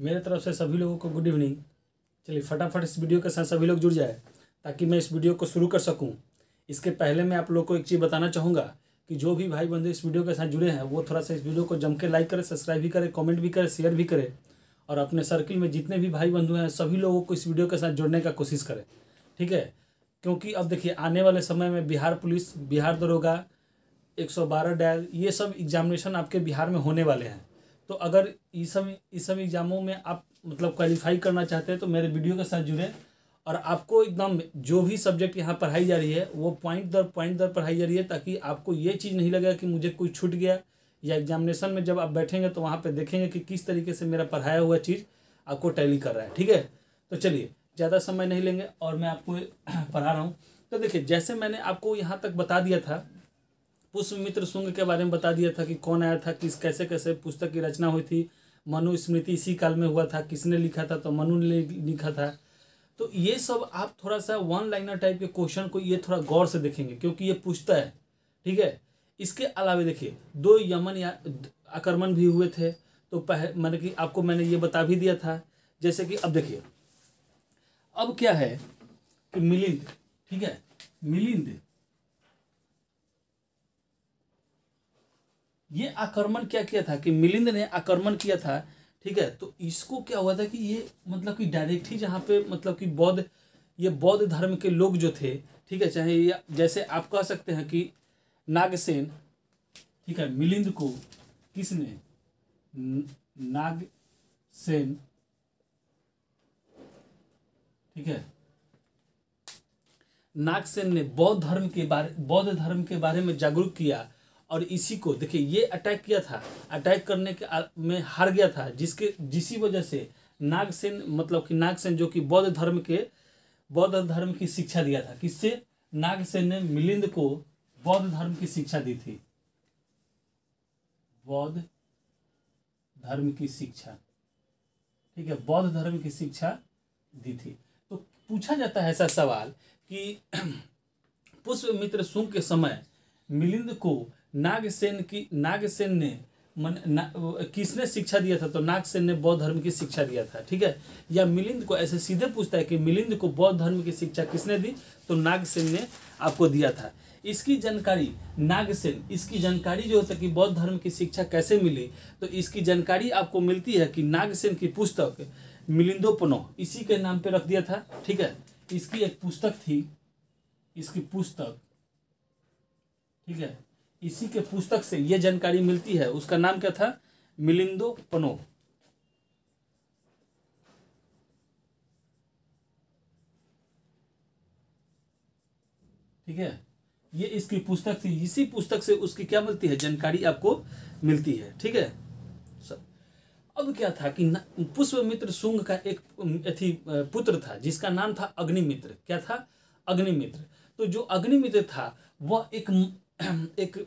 मेरे तरफ से सभी लोगों को गुड इवनिंग। चलिए फटाफट इस वीडियो के साथ सभी लोग जुड़ जाए ताकि मैं इस वीडियो को शुरू कर सकूं। इसके पहले मैं आप लोग को एक चीज़ बताना चाहूँगा कि जो भी भाई बंधु इस वीडियो के साथ जुड़े हैं वो थोड़ा सा इस वीडियो को जम के लाइक करें, सब्सक्राइब भी करें, कमेंट भी करें, शेयर भी करें और अपने सर्किल में जितने भी भाई बंधु हैं सभी लोगों को इस वीडियो के साथ जुड़ने का कोशिश करें, ठीक है। क्योंकि अब देखिए आने वाले समय में बिहार पुलिस, बिहार दरोगा, 112 डायल, ये सब एग्जामिनेशन आपके बिहार में होने वाले हैं। तो अगर इस सब एग्जामों में आप मतलब क्वालिफाई करना चाहते हैं तो मेरे वीडियो के साथ जुड़े और आपको एकदम जो भी सब्जेक्ट यहाँ पढ़ाई जा रही है वो पॉइंट दर पढ़ाई जा रही है, ताकि आपको ये चीज़ नहीं लगेगा कि मुझे कुछ छूट गया, या एग्जामिनेशन में जब आप बैठेंगे तो वहाँ पे देखेंगे कि किस तरीके से मेरा पढ़ाया हुआ चीज़ आपको टैली कर रहा है, ठीक है। तो चलिए ज़्यादा समय नहीं लेंगे और मैं आपको पढ़ा रहा हूँ। तो देखिए जैसे मैंने आपको यहाँ तक बता दिया था, पुष्पमित्र शुंग के बारे में बता दिया था कि कौन आया था, किस कैसे कैसे पुस्तक की रचना हुई थी, मनुस्मृति इसी काल में हुआ था, किसने लिखा था, तो मनु ने लिखा था। तो ये सब आप थोड़ा सा वन लाइनर टाइप के क्वेश्चन को ये थोड़ा गौर से देखेंगे क्योंकि ये पूछता है, ठीक है। इसके अलावा देखिए 2 यमन या आक्रमण भी हुए थे, तो मैंने कि आपको मैंने ये बता भी दिया था। जैसे कि अब देखिए अब क्या है कि मिलिंद, ठीक है, मिलिंद ये आक्रमण क्या किया था कि मिलिंद ने आक्रमण किया था, ठीक है। तो इसको क्या हुआ था कि ये मतलब कि डायरेक्ट ही जहाँ पे मतलब कि ये बौद्ध धर्म के लोग जो थे, ठीक है, चाहे जैसे आप कह सकते हैं कि नागसेन, ठीक है, मिलिंद को किसने, नागसेन, ठीक है, नागसेन ने बौद्ध धर्म के बारे में जागरूक किया और इसी को देखिए ये अटैक किया था, अटैक करने के में हार गया था, जिसी वजह से नागसेन मतलब कि नागसेन जो कि बौद्ध धर्म की शिक्षा दिया था। किससे? नागसेन ने मिलिंद को बौद्ध धर्म की शिक्षा दी थी, बौद्ध धर्म की शिक्षा, ठीक है, बौद्ध धर्म की शिक्षा दी थी। तो पूछा जाता है ऐसा सवाल कि पुष्पमित्र शुंग के समय मिलिंद को नागसेन ने किसने शिक्षा दिया था, तो नागसेन ने बौद्ध धर्म की शिक्षा दिया था, ठीक है। या मिलिंद को ऐसे सीधे पूछता है कि मिलिंद को बौद्ध धर्म की शिक्षा किसने दी, तो नागसेन ने आपको दिया था। इसकी जानकारी इसकी जानकारी जो होता है कि बौद्ध धर्म की शिक्षा कैसे मिली, तो इसकी जानकारी आपको मिलती है कि नागसेन की पुस्तक मिलिंदोपनो इसी के नाम पे रख दिया था, ठीक है। इसकी एक पुस्तक थी, इसकी पुस्तक, ठीक है, इसी के पुस्तक से ये जानकारी मिलती है। उसका नाम क्या था? मिलिंदोपनो, ठीक है, ये इसकी पुस्तक थी। इसी पुस्तक से उसकी क्या मिलती है, जानकारी आपको मिलती है, ठीक है। अब क्या था कि पुष्पमित्र शुंग का एक पुत्र था जिसका नाम था अग्निमित्र। क्या था? अग्निमित्र। तो जो अग्निमित्र था वह एक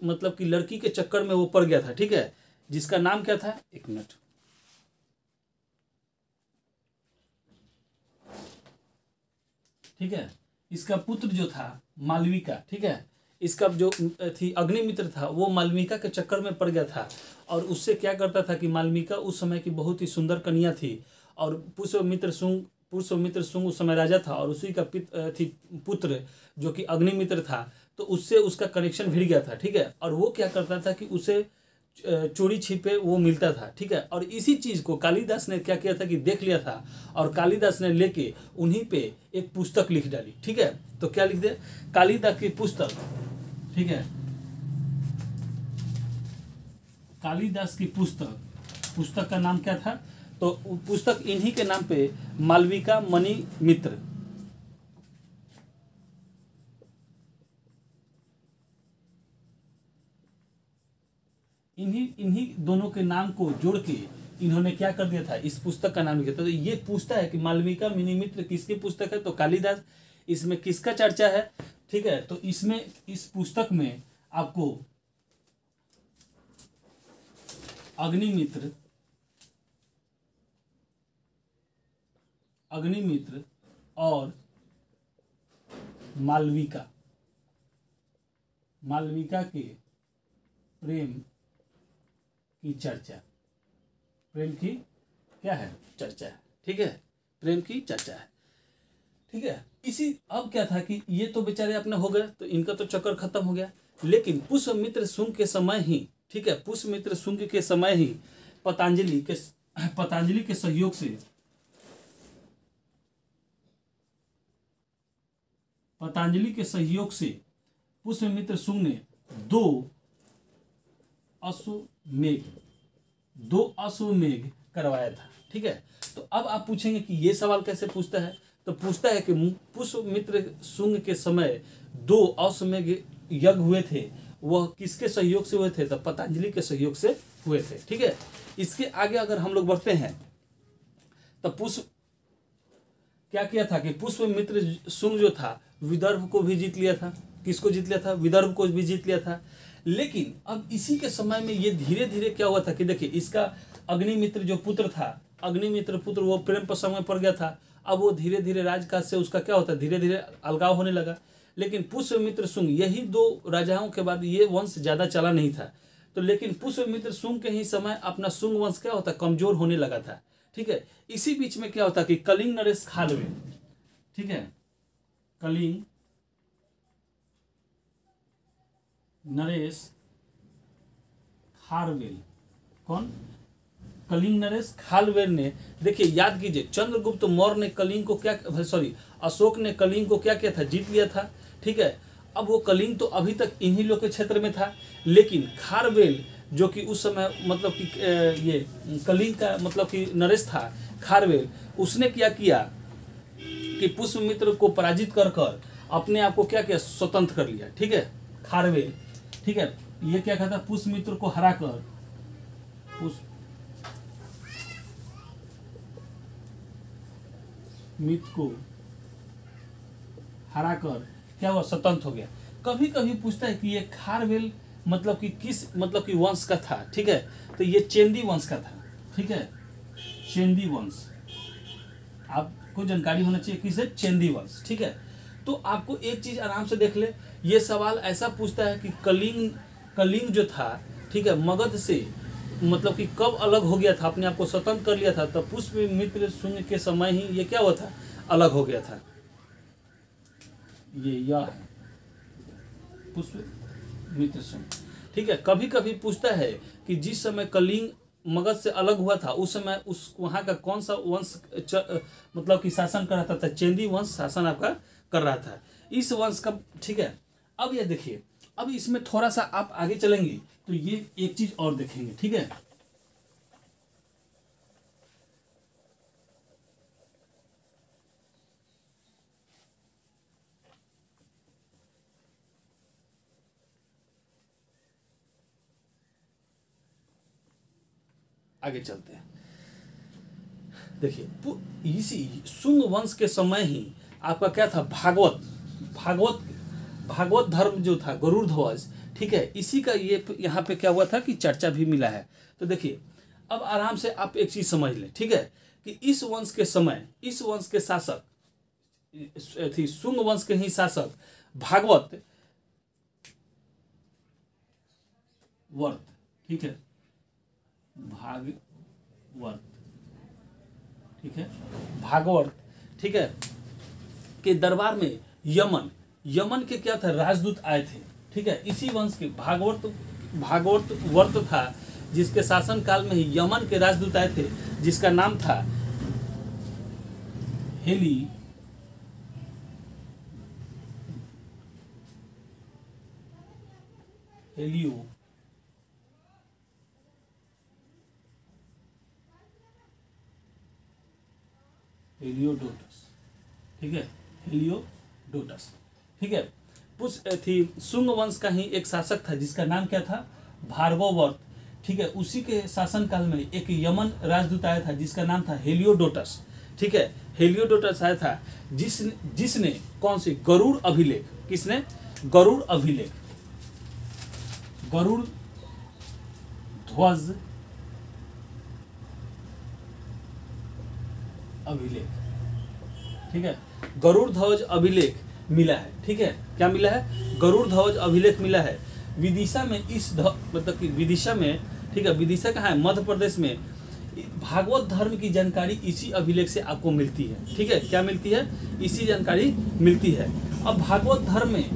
मतलब कि लड़की के चक्कर में वो पड़ गया था, ठीक है, जिसका नाम क्या था, एक मिनट, ठीक है, इसका पुत्र जो था मालविका, ठीक है, इसका जो थी अग्निमित्र था वो मालविका के चक्कर में पड़ गया था। और उससे क्या करता था कि मालविका उस समय की बहुत ही सुंदर कन्या थी और पुष्पमित्र शुंग उस समय राजा था और उसी का पुत्र जो कि अग्निमित्र था, तो उससे उसका कनेक्शन भिड़ गया था, ठीक है। और वो क्या करता था कि उसे चोरी छिपे वो मिलता था, ठीक है। और इसी चीज़ को कालिदास ने क्या किया था कि देख लिया था और कालिदास ने लेके उन्हीं पे एक पुस्तक लिख डाली, ठीक है। तो क्या लिख दे? कालिदास की पुस्तक, ठीक है, कालिदास की पुस्तक का नाम क्या था? तो पुस्तक इन्हीं के नाम पे मालविका मणि मित्र, इन्हीं दोनों के नाम को जोड़ के इन्होंने क्या कर दिया था, इस पुस्तक का नाम लिखा था। तो ये पूछता है कि मालविका मणि मित्र किसकी पुस्तक है, तो कालिदास। इसमें किसका चर्चा है, ठीक है, तो इसमें इस पुस्तक में आपको अग्निमित्र और मालविका के प्रेम की क्या है, चर्चा है। ठीक है, प्रेम की चर्चा है। ठीक है, इसी अब क्या था कि ये तो बेचारे अपने हो गए, तो इनका तो चक्कर खत्म हो गया। लेकिन पुष्यमित्र शुंग के समय ही, ठीक है, पुष्यमित्र शुंग के समय ही पतंजलि के सहयोग से पुष्यमित्र शुंग ने दो अश्वमेघ करवाया था। ठीक है, तो अब आप पूछेंगे कि ये सवाल कैसे पूछता है, तो पूछता है कि पुष्यमित्र शुंग के समय 2 अश्वमेघ यज्ञ हुए थे, वह किसके सहयोग से हुए थे, तो पतंजलि के सहयोग से हुए थे। ठीक है, इसके आगे अगर हम लोग बढ़ते हैं तो क्या किया था कि पुष्यमित्र शुंग जो था विदर्भ को भी जीत लिया था। किसको जीत लिया था, विदर्भ को भी जीत लिया था। लेकिन अब इसी के समय में ये धीरे धीरे क्या हुआ था कि देखिए, इसका अग्निमित्र जो पुत्र था, अग्निमित्र पुत्र वो प्रेम प्रसंग में पड़ गया था। अब वो धीरे धीरे राजकाज से उसका क्या होता है, धीरे धीरे अलगाव होने लगा। लेकिन पुष्यमित्र शुंग, यही 2 राजाओं के बाद ये वंश ज्यादा चला नहीं था। तो लेकिन पुष्यमित्र शुंग के ही समय अपना शुंग वंश क्या होता, कमजोर होने लगा था। ठीक है, इसी बीच में क्या होता कि कलिंग नरेश खारवेल, ठीक है, कलिंग नरेश खारवेल, कौन, कलिंग नरेश खारवेल ने, देखिए याद कीजिए, चंद्रगुप्त मौर्य ने कलिंग को क्या, अशोक ने कलिंग को क्या किया था, जीत लिया था। ठीक है, अब वो कलिंग तो अभी तक इन्हीं लोग के क्षेत्र में था। लेकिन खारवेल जो कि उस समय मतलब कि ये कलिंग का मतलब कि नरेश था, खारवेल, उसने क्या किया कि पुष्यमित्र को पराजित कर अपने आप को क्या किया, स्वतंत्र कर लिया। ठीक है, खारवेल, ठीक है, ये क्या कहता, पुष्यमित्र को हराकर पुष्यमित्र को हराकर क्या हुआ, स्वतंत्र हो गया। कभी कभी पूछता है कि ये खारवेल मतलब कि किस मतलब कि वंश का था। ठीक है, तो ये चेंदी वंश का था। ठीक है, चेंदी वंश, आपको जानकारी होना चाहिए किसे, चेंदी वंश। ठीक है, तो आपको एक चीज आराम से देख ले, ये सवाल ऐसा पूछता है कि कलिंग जो था, ठीक है, मगध से मतलब कि कब अलग हो गया था, अपने आप को स्वतंत्र कर लिया था, तब पुष्यमित्र शुंग के समय ही ये क्या हुआ था, अलग हो गया था। यह है पुष्यमित्र शुंग। ठीक है, कभी कभी पूछता है कि जिस समय कलिंग मगध से अलग हुआ था, उस समय उस वहां का कौन सा वंश मतलब कि शासन कर रहा था, चेंदी वंश शासन आपका कर रहा था, इस वंश का। ठीक है, अब ये देखिए, अब इसमें थोड़ा सा आप आगे चलेंगे तो ये एक चीज और देखेंगे। ठीक है, आगे चलते हैं। देखिए, इसी शुंग वंश के समय ही आपका क्या था, भागवत धर्म जो था, गरुड़ ध्वज। ठीक है, इसी का ये यहाँ पे क्या हुआ था कि चर्चा भी मिला है। तो देखिए, अब आराम से आप एक चीज समझ लें। ठीक है, कि इस वंश के समय, इस वंश के शासक थी, शुंग वंश के ही शासक भागवत वर्त। ठीक है, भागवत, ठीक है, भागवत, ठीक है, के दरबार में यमन के क्या था, राजदूत आए थे। ठीक है, इसी वंश के भागवत वर्त था, जिसके शासन काल में ही यमन के राजदूत आए थे, जिसका नाम था हेलियोडोटस। ठीक है, हेलियोडोटस। ठीक है, शुंग वंश का ही एक शासक था, जिसका नाम क्या था, भार्गववर्त। ठीक है, उसी के शासन काल में एक यमन राजदूत आया था, जिसका नाम था हेलियोडोटस। ठीक है, हेलियोडोटस आया था, जिसने कौन सी, गरुड़ अभिलेख, किसने, गरुड़ अभिलेख, गरुड़ ध्वज अभिलेख। ठीक है, गरुड़ ध्वज अभिलेख मिला है। ठीक है, क्या मिला है, गरुड़ ध्वज अभिलेख मिला है। विदिशा में मतलब कि विदिशा में, ठीक है, विदिशा कहाँ है, मध्य प्रदेश में, भागवत धर्म की जानकारी इसी अभिलेख से आपको मिलती है। ठीक है, क्या मिलती है? इसी जानकारी मिलती है। अब भागवत धर्म में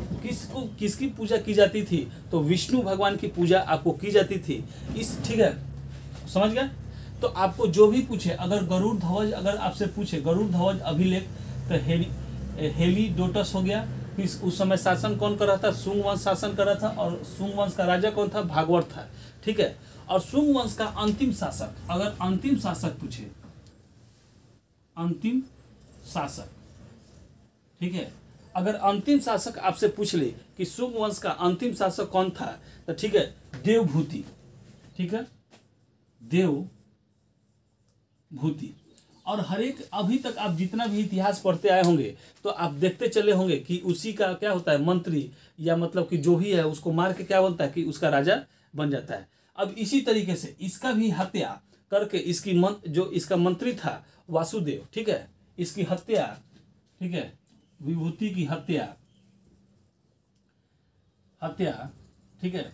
किसकी पूजा की जाती थी? तो विष्णु भगवान की पूजा आपको की जाती थी। ठीक है, समझ गए? तो आपको जो भी पूछे, अगर गरुड़ ध्वज अगर आपसे पूछे, गरुड़ ध्वज अभिलेख, तो हेलीडोटस हो गया। उस समय शासन कौन कर रहा था? सुंग वंश शासन कर रहा था, और सुंग वंश का राजा कौन था? भागवत था। ठीक है, और सुंग वंश का अंतिम शासक, अगर अंतिम शासक पूछे, अंतिम शासक, ठीक है, अगर अंतिम शासक आपसे पूछ ले कि सुंग वंश का अंतिम शासक कौन था, तो ठीक है, देवभूति। ठीक है, देवभूति। और हर एक, अभी तक आप जितना भी इतिहास पढ़ते आए होंगे तो आप देखते चले होंगे कि उसी का क्या होता है, मंत्री, या मतलब कि जो भी है उसको मार के क्या बनता है कि उसका राजा बन जाता है। अब इसी तरीके से इसका भी हत्या करके जो इसका मंत्री था वासुदेव, ठीक है, इसकी हत्या, ठीक है, विभूति की हत्या, ठीक है,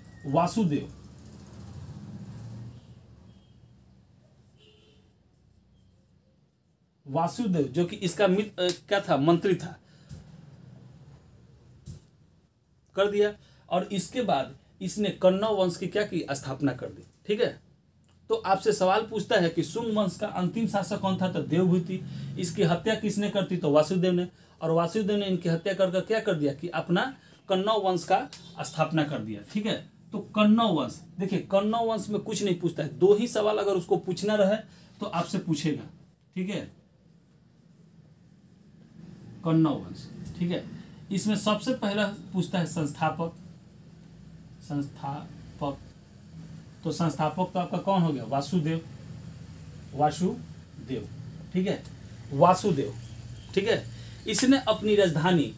वासुदेव जो कि इसका क्या था, मंत्री था, कर दिया। और इसके बाद इसने कन्नौ वंश की क्या की, स्थापना कर दी। ठीक है, तो आपसे सवाल पूछता है कि सुंग वंश का अंतिम शासक कौन था? तो देवभूति। इसकी हत्या किसने कर दी? तो वासुदेव ने। और वासुदेव ने इनकी हत्या कर क्या कर दिया कि अपना कन्नौ वंश का स्थापना कर दिया। ठीक है, तो कन्नौ वंश, देखिए कन्नौ वंश में कुछ नहीं पूछता है, 2 ही सवाल अगर उसको पूछना रहे तो आपसे पूछेगा। ठीक है, कन्नौ वंश। ठीक है, इसमें सबसे पहला पूछता है संस्थापक। तो संस्थापक तो आपका कौन हो गया? वासुदेव। ठीक है, वासुदेव। ठीक है, इसने अपनी राजधानी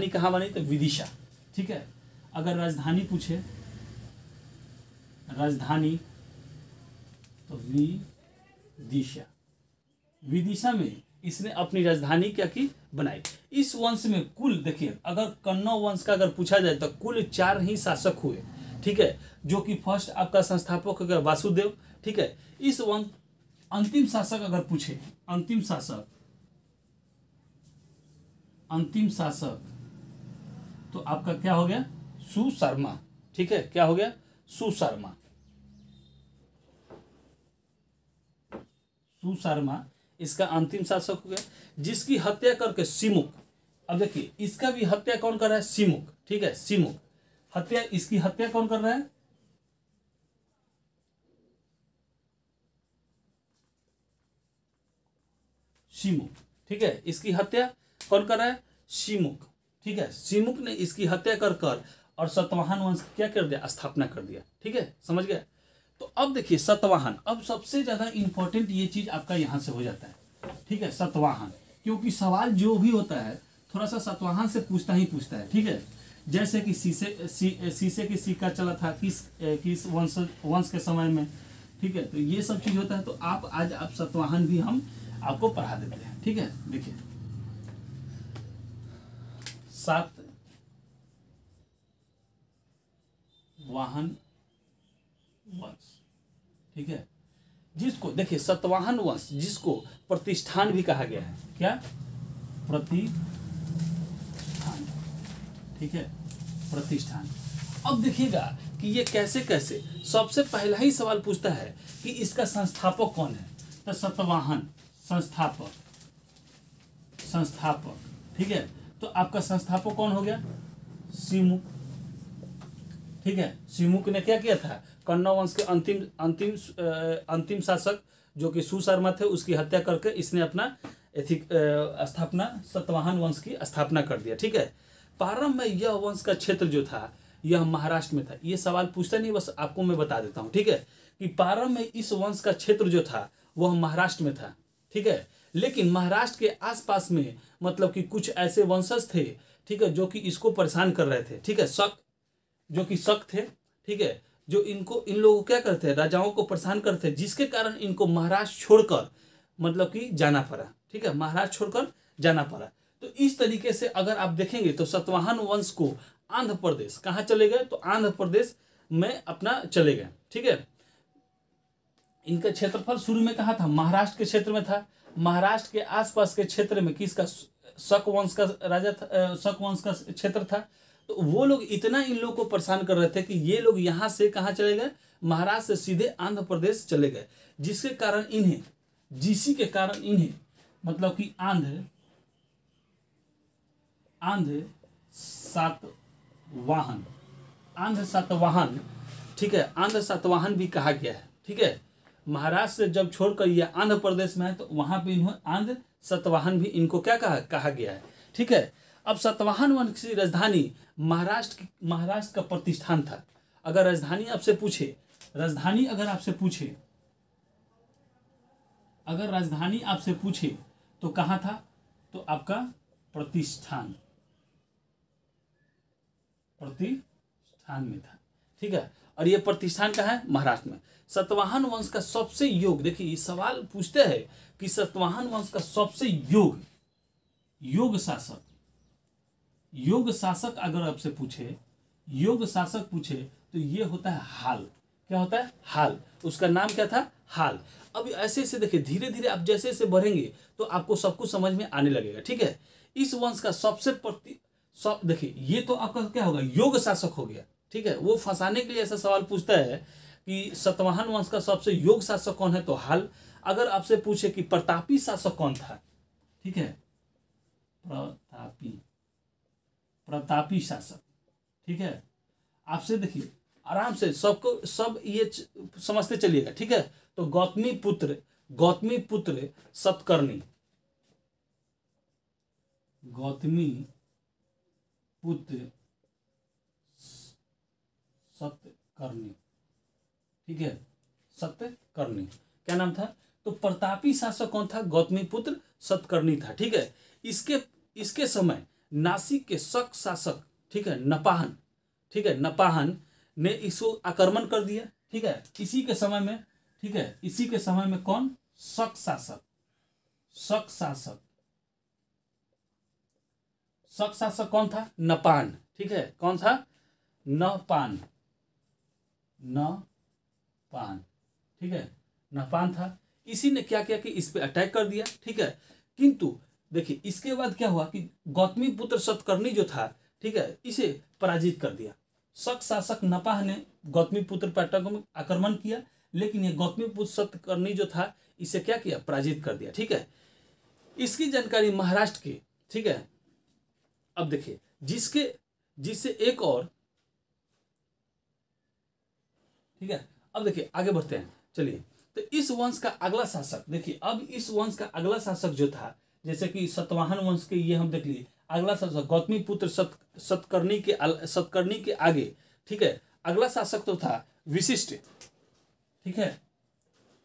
कहाँ बनी? तो विदिशा। ठीक है, अगर राजधानी पूछे, राजधानी, तो विदिशा में इसने अपनी राजधानी क्या की? बनाई। इस वंश में कुल देखिए, अगर कन्नौ वंश का अगर पूछा जाए तो कुल 4 ही शासक हुए। ठीक है, जो कि फर्स्ट आपका संस्थापक हो गया वासुदेव। ठीक है, इस वंश अंतिम शासक अगर पूछे, अंतिम शासक तो आपका क्या हो गया? सुशर्मा। ठीक है, क्या हो गया? सुशर्मा इसका अंतिम शासक हो गया, जिसकी हत्या करके सिमुक। अब देखिए इसका भी हत्या कौन कर रहा है? सिमुक। ठीक है, सिमुक हत्या, इसकी हत्या कौन कर रहा है? सिमुक। ठीक है, इसकी हत्या कौन कर रहा है? सिमुक। ठीक है, सिमुक ने इसकी हत्या कर और सतवाहन वंश क्या कर दिया? स्थापना कर दिया। ठीक है, समझ गए? तो अब देखिए सतवाहन, अब सबसे ज्यादा इंपॉर्टेंट ये चीज आपका यहां से हो जाता है। ठीक है, सतवाहन, क्योंकि सवाल जो भी होता है थोड़ा सा सतवाहन से पूछता है। ठीक है, जैसे कि शीशे की सिक्का चला था किस वंश के समय में। ठीक है, तो ये सब चीज होता है। तो आज आप सतवाहन भी हम आपको पढ़ा देते हैं। ठीक है, देखिए सातवाहन वंश। ठीक है, जिसको देखिए सतवाहन वंश, जिसको प्रतिष्ठान भी कहा गया है। क्या? प्रतिष्ठान। ठीक है, प्रतिष्ठान। अब देखिएगा कि ये कैसे सबसे पहला ही सवाल पूछता है कि इसका संस्थापक कौन है? तो सतवाहन संस्थापक। ठीक है, तो आपका संस्थापक कौन हो गया? सिमुक। ठीक है, सिमुक ने क्या किया था? कन्नौ वंश के अंतिम शासक जो कि सुशर्मा थे, उसकी हत्या करके इसने अपना स्थापना, सतवाहन वंश की स्थापना कर दिया। ठीक है, प्रारंभ में यह वंश का क्षेत्र जो था यह महाराष्ट्र में था। ये सवाल पूछता नहीं, बस आपको मैं बता देता हूँ। ठीक है, कि प्रारंभ में इस वंश का क्षेत्र जो था वह महाराष्ट्र में था। ठीक है, लेकिन महाराष्ट्र के आसपास में मतलब कि कुछ ऐसे वंशज थे, ठीक है, जो कि इसको परेशान कर रहे थे। ठीक है, शक थे। ठीक है, जो इन लोगों क्या करते हैं, राजाओं को परेशान करते हैं, जिसके कारण इनको महाराष्ट्र छोड़कर मतलब कि जाना पड़ा। ठीक है, महाराष्ट्र छोड़कर जाना पड़ा। तो इस तरीके से अगर आप देखेंगे तो सतवाहन वंश को आंध्र प्रदेश, कहाँ चले गए? तो आंध्र प्रदेश में अपना चले गए। ठीक है, इनका क्षेत्रफल शुरू में कहाँ था, महाराष्ट्र के क्षेत्र में था। महाराष्ट्र के आसपास के क्षेत्र में किसका, शक वंश का राजा था, शक वंश का क्षेत्र था। तो वो लोग इतना इन लोगों को परेशान कर रहे थे कि ये लोग यहाँ से कहाँ चले गए, महाराष्ट्र से सीधे आंध्र प्रदेश चले गए, जिसके कारण इन्हें, जिसी के कारण इन्हें मतलब कि आंध्र सातवाहन, आंध्र सातवाहन, ठीक है, आंध्र सातवाहन भी कहा गया है। ठीक है, महाराष्ट्र से जब छोड़कर ये आंध्र प्रदेश में है तो वहां पे इन्होंने आंध्र सातवाहन भी इनको क्या कहा गया है। ठीक है, अब सातवाहन वंश की राजधानी महाराष्ट्र का प्रतिष्ठान था। अगर राजधानी आपसे पूछे, राजधानी अगर राजधानी आपसे पूछे तो कहाँ था, तो आपका प्रतिष्ठान में था। ठीक है, और ये प्रतिष्ठान कहाँ है, महाराष्ट्र में। सातवाहन वंश का सबसे योग, देखिए सवाल पूछते हैं कि सातवाहन वंश का सबसे योग शासक अगर आपसे पूछे, योग शासक पूछे तो ये होता है हाल। क्या होता है, हाल। उसका नाम क्या था, हाल। अब ऐसे ऐसे देखिए, धीरे धीरे आप जैसे जैसे बढ़ेंगे तो आपको सब कुछ समझ में आने लगेगा। ठीक है, इस वंश का देखिए ये तो आपका क्या होगा, योग शासक हो गया। ठीक है, वो फंसाने के लिए ऐसा सवाल पूछता है कि सातवाहन वंश का सबसे योग शासक कौन है, तो हाल। अगर आपसे पूछे कि प्रतापी शासक कौन था, ठीक है, प्रतापी शासक, ठीक है, आपसे देखिए आराम से सब ये समझते चलिएगा। ठीक है, तो गौतमी पुत्र सतकर्णी, ठीक है, सतकर्णी क्या नाम था, तो प्रतापी शासक कौन था, गौतमी पुत्र सतकर्णी था। ठीक है, इसके समय नासिक के शक शासक, ठीक है, नपाहन ने इसको आक्रमण कर दिया। ठीक है, इसी के समय में, ठीक है, इसी के समय में कौन, शक शासक कौन था, नपान। ठीक है, कौन था, नपान, ठीक है, नपान था। इसी ने क्या किया कि इस पे अटैक कर दिया। ठीक है, किंतु देखिए इसके बाद क्या हुआ कि गौतमी पुत्र सतकर्णी जो था, ठीक है, इसे पराजित कर दिया। शक शासक नपाह ने गौतमी पुत्र पर आक्रमण किया, लेकिन ये गौतमी पुत्र सतकर्णी जो था इसे क्या किया, पराजित कर दिया। ठीक है, इसकी जानकारी महाराष्ट्र की, ठीक है। अब देखिए जिससे एक और, ठीक है, अब देखिए आगे बढ़ते हैं, चलिए। तो इस वंश का अगला शासक, देखिए अब इस वंश का अगला शासक जो था, जैसे कि सतवाहन वंश के ये हम देख लिए, अगला शासक गौतमी पुत्र सतकर्णी के आगे, ठीक है, अगला शासक तो था विशिष्ट। ठीक है,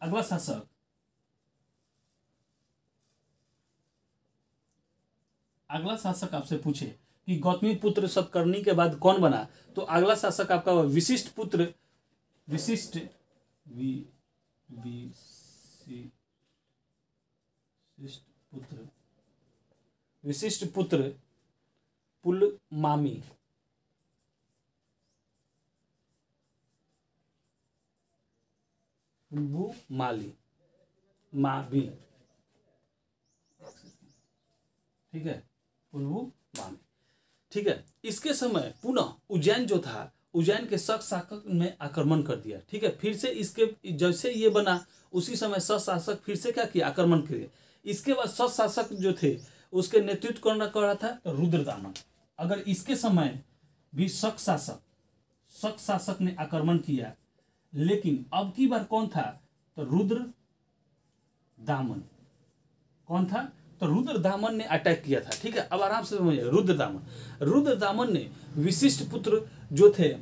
अगला शासक आपसे पूछे कि गौतमी पुत्र सतकर्णी के बाद कौन बना, तो अगला शासक आपका विशिष्ट पुत्र पुलमावी, ठीक है, पुलमावी। ठीक है, इसके समय पुनः उज्जैन जो था, उज्जैन के शक शासक ने आक्रमण कर दिया। ठीक है, फिर से इसके जैसे ये बना उसी समय शक शासक फिर से क्या किया, आक्रमण किया। इसके बाद शक शासक जो थे उसके नेतृत्व कौन कर रहा था, तो रुद्रदामन। अगर इसके समय भी शक शासक ने आक्रमण किया, लेकिन अब की बार कौन था, तो रुद्रदामन। कौन था, तो रुद्रदामन ने अटैक किया था। ठीक है, अब आराम से समझिए, रुद्रदामन ने विशिष्ट पुत्र जो थे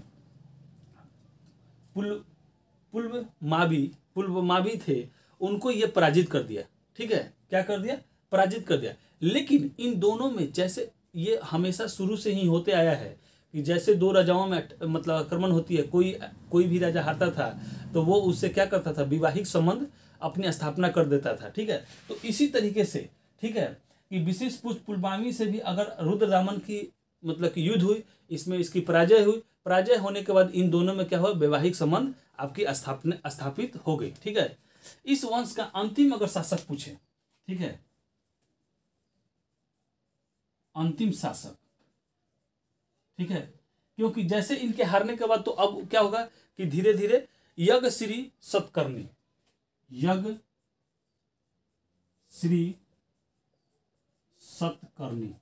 पुलमावी थे, उनको ये पराजित कर दिया। ठीक है, क्या कर दिया, पराजित कर दिया। लेकिन इन दोनों में, जैसे ये हमेशा शुरू से ही होते आया है कि जैसे दो राजाओं में मतलब आक्रमण होती है, कोई भी राजा हारता था तो वो उससे क्या करता था, वैवाहिक संबंध अपनी स्थापना कर देता था। ठीक है, तो इसी तरीके से, ठीक है, कि विशेष पुलमावी से भी अगर रुद्रदामन की मतलब कि युद्ध हुई, इसमें इसकी पराजय हुई, पराजय होने के बाद इन दोनों में क्या हुआ, वैवाहिक संबंध आपकी स्थापित हो गई। ठीक है, इस वंश का अंतिम अगर शासक पूछे, ठीक है, अंतिम शासक, ठीक है, क्योंकि जैसे इनके हारने के बाद तो अब क्या होगा कि धीरे धीरे यज्ञ श्री सतकर्णी, यज्ञ श्री सतकर्णी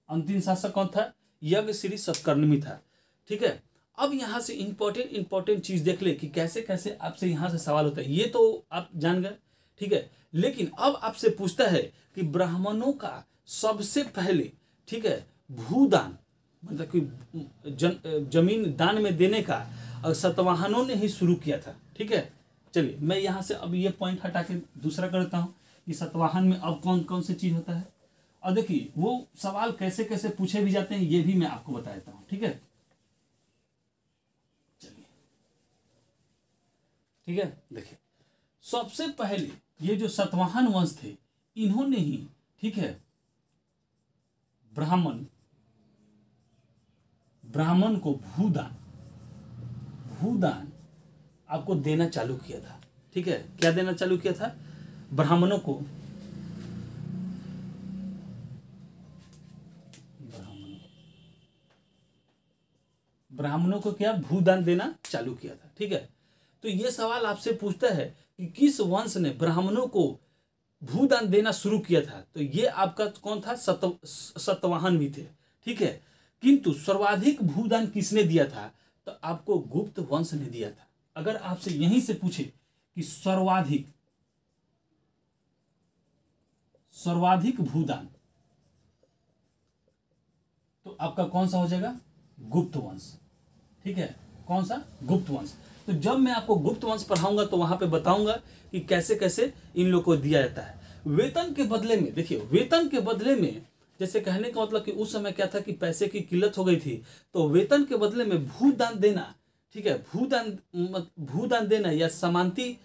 अंतिम शासक कौन था? यज्ञ श्री सतकर्णी था, ठीक है। अब यहां से इंपॉर्टेंट चीज देख ले कि कैसे कैसे आपसे यहां से सवाल होता है, ये तो आप जान गए, ठीक है। लेकिन अब आपसे पूछता है कि ब्राह्मणों का सबसे पहले, ठीक है, भूदान मतलब कि जमीन दान में देने का सतवाहनों ने ही शुरू किया था, ठीक है। चलिए मैं यहाँ से अब ये पॉइंट हटा के दूसरा करता हूँ कि सतवाहन में अब कौन कौन सी चीज होता है, और देखिए वो सवाल कैसे कैसे पूछे भी जाते हैं ये भी मैं आपको बता देता हूँ, ठीक है। चलिए ठीक है, देखिए सबसे पहले ये जो सतवाहन वंश थे इन्होंने ही, ठीक है, ब्राह्मण को भूदान आपको देना चालू किया था, ठीक है। क्या देना चालू किया था? ब्राह्मणों को क्या भूदान देना चालू किया था, ठीक है। तो ये सवाल आपसे पूछता है कि किस वंश ने ब्राह्मणों को भूदान देना शुरू किया था, तो ये आपका कौन था? सतवाहन भी थे, ठीक है। किंतु सर्वाधिक भूदान किसने दिया था? तो आपको गुप्त वंश ने दिया था। अगर आपसे यहीं से पूछे कि सर्वाधिक भूदान, तो आपका कौन सा हो जाएगा? गुप्त वंश, ठीक है। कौन सा? गुप्त वंश। तो जब मैं आपको गुप्त वंश पढ़ाऊंगा तो वहां पे बताऊंगा कि कैसे कैसे इन लोगों को दिया जाता है। वेतन के बदले में, देखिए वेतन के बदले में, जैसे कहने का मतलब कि उस समय क्या था कि पैसे की किल्लत हो गई थी, तो वेतन के बदले में भूदान देना, ठीक है, भूदान देना या समांति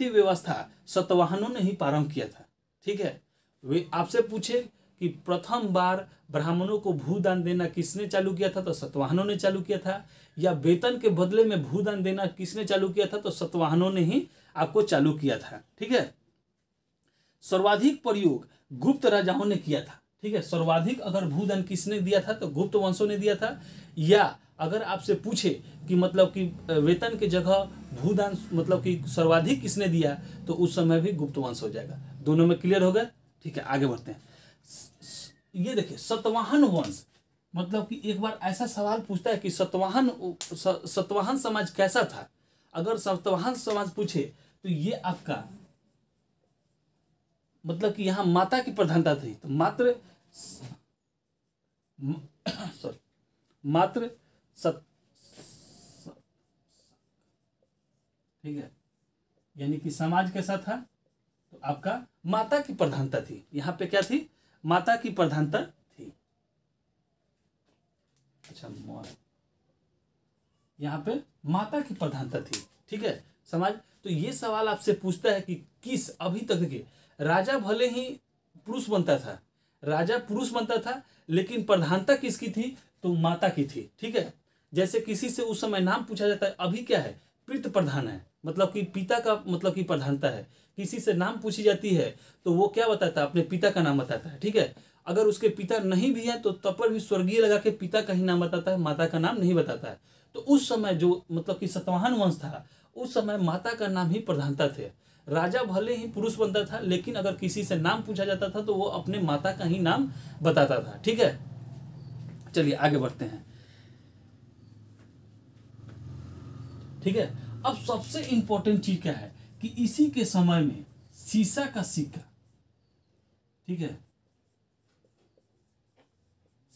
व्यवस्था सतवाहनों ने ही प्रारंभ किया था, ठीक है। वे आपसे पूछे कि प्रथम बार ब्राह्मणों को भूदान देना किसने चालू किया था? तो सतवाहनों ने चालू किया था। या वेतन के बदले में भूदान देना किसने चालू किया था? तो सतवाहनों ने ही आपको चालू किया था, ठीक है। सर्वाधिक प्रयोग गुप्त राजाओं ने किया था, ठीक है। सर्वाधिक अगर भूदान किसने दिया था तो गुप्त वंशों ने दिया था। या अगर आपसे पूछे कि मतलब कि वेतन के जगह भूदान मतलब कि सर्वाधिक किसने दिया, तो उस समय भी गुप्त वंश हो जाएगा। दोनों में क्लियर हो गया, ठीक है। आगे बढ़ते हैं। ये देखिए सतवाहन वंश मतलब कि एक बार ऐसा सवाल पूछता है कि सतवाहन समाज कैसा था। अगर सतवाहन समाज पूछे तो ये आपका मतलब कि यहां माता की प्रधानता थी, तो मात्र ठीक है, यानी कि समाज कैसा था? तो आपका माता की प्रधानता थी। यहां पे क्या थी? माता की प्रधानता थी। अच्छा, यहां पे माता की प्रधानता थी, ठीक है समाज। तो ये सवाल आपसे पूछता है कि किस, अभी तक देखिए राजा भले ही पुरुष बनता था, लेकिन प्रधानता किसकी थी? तो माता की थी, ठीक है। जैसे किसी से उस समय नाम पूछा जाता है, अभी क्या है? पितृ प्रधान है, मतलब कि पिता का मतलब की प्रधानता है। किसी से नाम पूछी जाती है तो वो क्या बताता है? अपने पिता का नाम बताता है, ठीक है। अगर उसके पिता नहीं भी है तो तब पर भी स्वर्गीय लगा के पिता का ही नाम बताता है, माता का नाम नहीं बताता है। तो उस समय जो मतलब कि सतवाहन वंश था, उस समय माता का नाम ही प्रधानता थे। राजा भले ही पुरुष बनता था, लेकिन अगर किसी से नाम पूछा जाता था तो वो अपने माता का ही नाम बताता था, ठीक है। चलिए आगे बढ़ते हैं, ठीक है। अब सबसे इंपॉर्टेंट चीज क्या है कि इसी के समय में सीसा का सिक्का, ठीक है,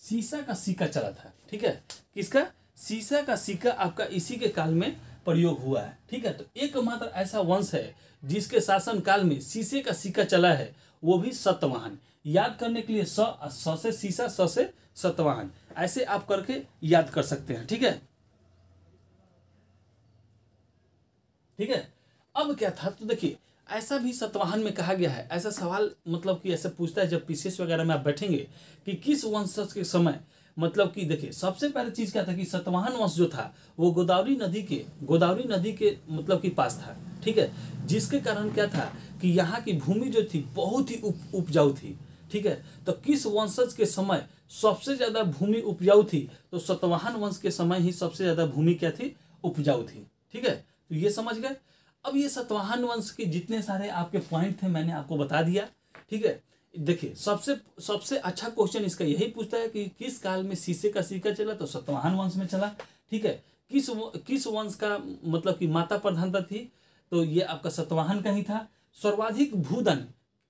सीसा का सिक्का चला था, ठीक है। किसका? सीसा का सिक्का आपका इसी के काल में प्रयोग हुआ है, ठीक है। तो एकमात्र ऐसा वंश है जिसके शासन काल में शीशे का सिक्का चला है, वो भी सतवाहन। याद करने के लिए स से सीसा, स से सतवाहन, ऐसे आप करके याद कर सकते हैं, ठीक है, ठीक है। अब क्या था? तो देखिए ऐसा भी सतवाहन में कहा गया है, ऐसा सवाल मतलब कि ऐसा पूछता है जब पीसीएस वगैरह में आप बैठेंगे कि किस वंश के समय, मतलब कि देखिए सबसे पहले चीज क्या था कि सतवाहन वंश जो था वो गोदावरी नदी के मतलब कि पास था, ठीक है, जिसके कारण क्या था कि यहाँ की भूमि जो थी बहुत ही उपजाऊ थी। ठीक है, तो किस वंशज के समय सबसे ज्यादा भूमि उपजाऊ थी? तो सातवाहन वंश के समय ही सबसे ज्यादा भूमि क्या थी? उपजाऊ थी। ठीक है, तो ये समझ गए। अब ये सातवाहन वंश के जितने सारे आपके पॉइंट थे मैंने आपको बता दिया। ठीक है, देखिए सबसे अच्छा क्वेश्चन इसका यही पूछता है कि किस काल में शीशे का सिक्का चला? तो सातवाहन वंश में चला। ठीक है, किस वंश का मतलब कि माता प्रधानता थी? तो ये आपका सातवाहन का ही था। सर्वाधिक भूधन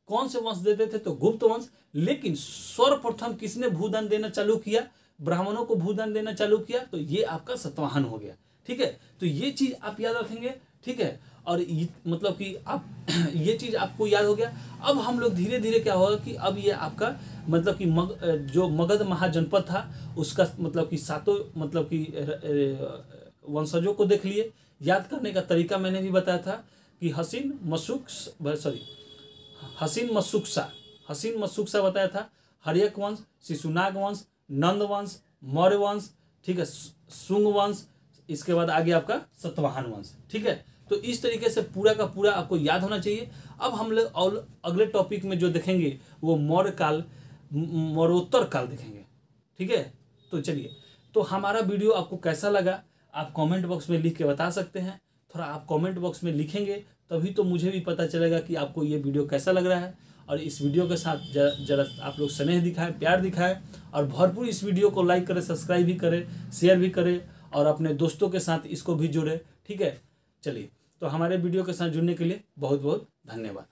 कौन से वंश देते थे? तो गुप्त वंश। लेकिन सर्वप्रथम किसने भूधन देना चालू किया? ब्राह्मणों को भूधन देना चालू किया, तो ये आपका सातवाहन हो गया। ठीक है, तो ये चीज आप याद रखेंगे। ठीक है, और मतलब कि आप ये चीज आपको याद हो गया। अब हम लोग धीरे धीरे क्या होगा कि अब ये आपका मतलब कि जो मगध महाजनपद था उसका मतलब कि सातों मतलब कि वंशजों को देख लिए। याद करने का तरीका मैंने भी बताया था कि हसीन मशुकसा बताया था, हर्यक वंश, शिशुनाग वंश, नंद वंश, मौर्य वंश, ठीक है, शुंग वंश, इसके बाद आगे आपका सातवाहन वंश। ठीक है, तो इस तरीके से पूरा का पूरा आपको याद होना चाहिए। अब हम लोग अगले टॉपिक में जो देखेंगे वो मौर्योत्तर काल देखेंगे। ठीक है, तो चलिए, तो हमारा वीडियो आपको कैसा लगा आप कमेंट बॉक्स में लिख के बता सकते हैं। थोड़ा आप कमेंट बॉक्स में लिखेंगे तभी तो मुझे भी पता चलेगा कि आपको ये वीडियो कैसा लग रहा है। और इस वीडियो के साथ जरा आप लोग स्नेह दिखाएं, प्यार दिखाएं और भरपूर इस वीडियो को लाइक करें, सब्सक्राइब भी करें, शेयर भी करें और अपने दोस्तों के साथ इसको भी जोड़ें। ठीक है, चलिए, तो हमारे वीडियो के साथ जुड़ने के लिए बहुत बहुत धन्यवाद।